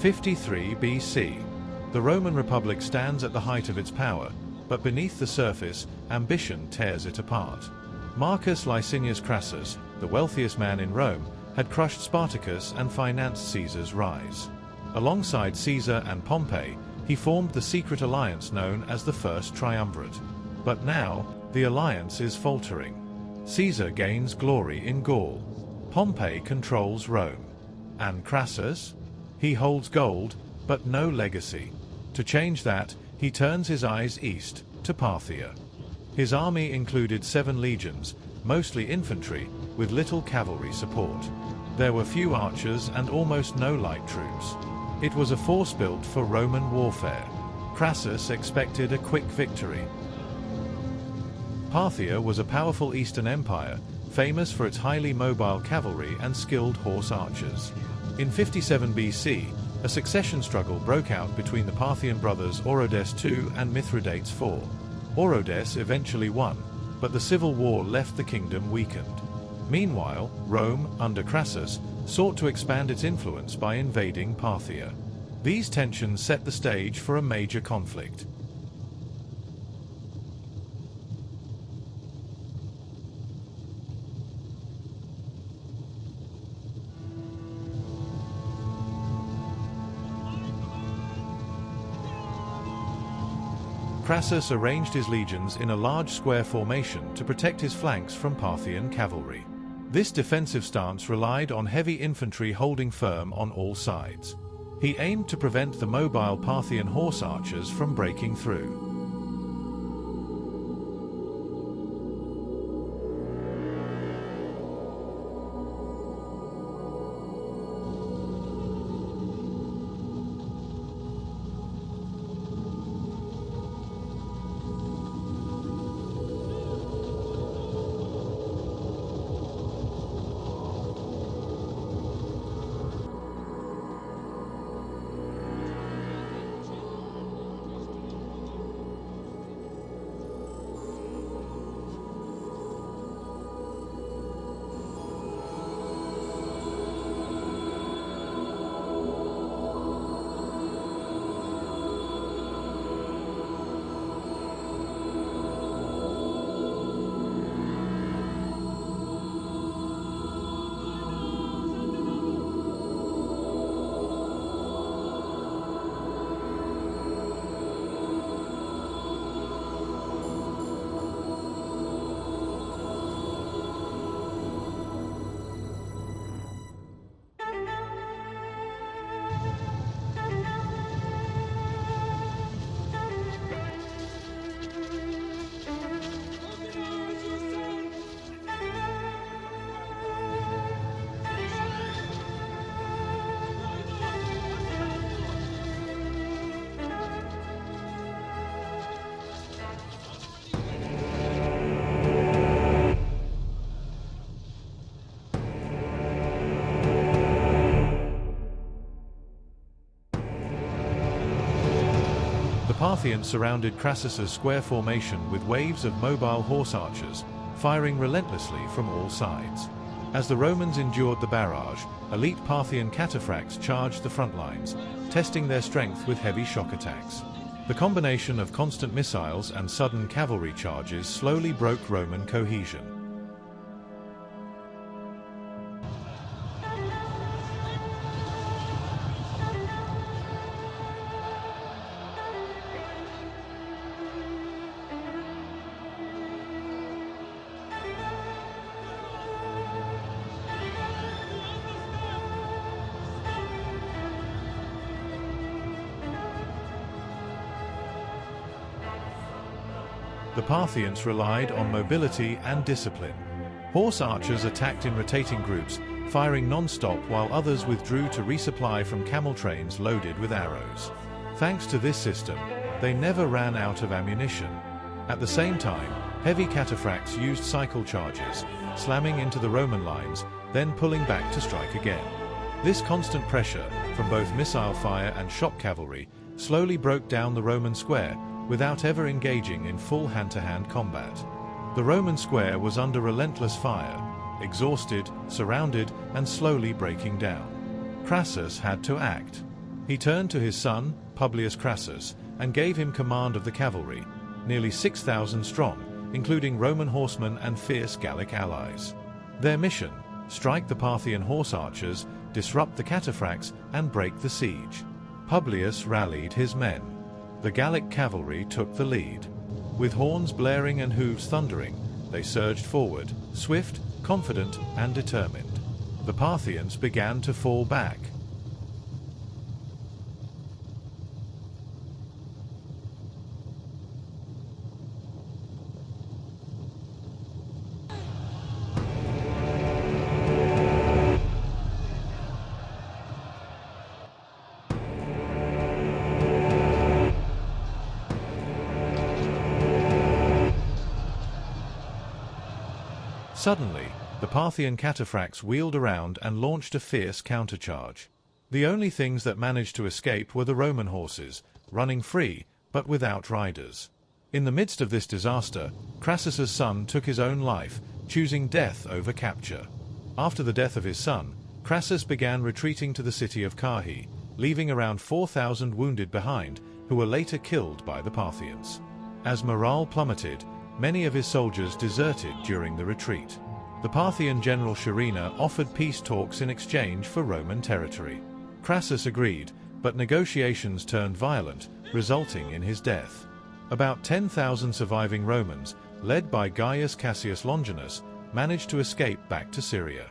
53 BC. The Roman Republic stands at the height of its power, but beneath the surface, ambition tears it apart. Marcus Licinius Crassus, the wealthiest man in Rome, had crushed Spartacus and financed Caesar's rise. Alongside Caesar and Pompey, he formed the secret alliance known as the First Triumvirate. But now, the alliance is faltering. Caesar gains glory in Gaul. Pompey controls Rome. And Crassus? He holds gold, but no legacy. To change that, he turns his eyes east, to Parthia. His army included 7 legions, mostly infantry, with little cavalry support. There were few archers and almost no light troops. It was a force built for Roman warfare. Crassus expected a quick victory. Parthia was a powerful eastern empire, famous for its highly mobile cavalry and skilled horse archers. In 57 BC, a succession struggle broke out between the Parthian brothers Orodes II and Mithridates IV. Orodes eventually won, but the civil war left the kingdom weakened. Meanwhile, Rome, under Crassus, sought to expand its influence by invading Parthia. These tensions set the stage for a major conflict. Crassus arranged his legions in a large square formation to protect his flanks from Parthian cavalry. This defensive stance relied on heavy infantry holding firm on all sides. He aimed to prevent the mobile Parthian horse archers from breaking through. The Parthians surrounded Crassus's square formation with waves of mobile horse archers, firing relentlessly from all sides. As the Romans endured the barrage, elite Parthian cataphracts charged the front lines, testing their strength with heavy shock attacks. The combination of constant missiles and sudden cavalry charges slowly broke Roman cohesion. The Parthians relied on mobility and discipline. Horse archers attacked in rotating groups, firing non-stop while others withdrew to resupply from camel trains loaded with arrows. Thanks to this system, they never ran out of ammunition. At the same time, heavy cataphracts used cycle charges, slamming into the Roman lines, then pulling back to strike again. This constant pressure, from both missile fire and shock cavalry, slowly broke down the Roman square, without ever engaging in full hand-to-hand combat. The Roman square was under relentless fire, exhausted, surrounded, and slowly breaking down. Crassus had to act. He turned to his son, Publius Crassus, and gave him command of the cavalry, nearly 6,000 strong, including Roman horsemen and fierce Gallic allies. Their mission: strike the Parthian horse archers, disrupt the cataphracts, and break the siege. Publius rallied his men. The Gallic cavalry took the lead. With horns blaring and hooves thundering, they surged forward, swift, confident, and determined. The Parthians began to fall back. Suddenly, the Parthian cataphracts wheeled around and launched a fierce countercharge. The only things that managed to escape were the Roman horses, running free, but without riders. In the midst of this disaster, Crassus's son took his own life, choosing death over capture. After the death of his son, Crassus began retreating to the city of Carrhae, leaving around 4,000 wounded behind, who were later killed by the Parthians. As morale plummeted, many of his soldiers deserted during the retreat. The Parthian general Carrhae offered peace talks in exchange for Roman territory. Crassus agreed, but negotiations turned violent, resulting in his death. About 10,000 surviving Romans, led by Gaius Cassius Longinus, managed to escape back to Syria.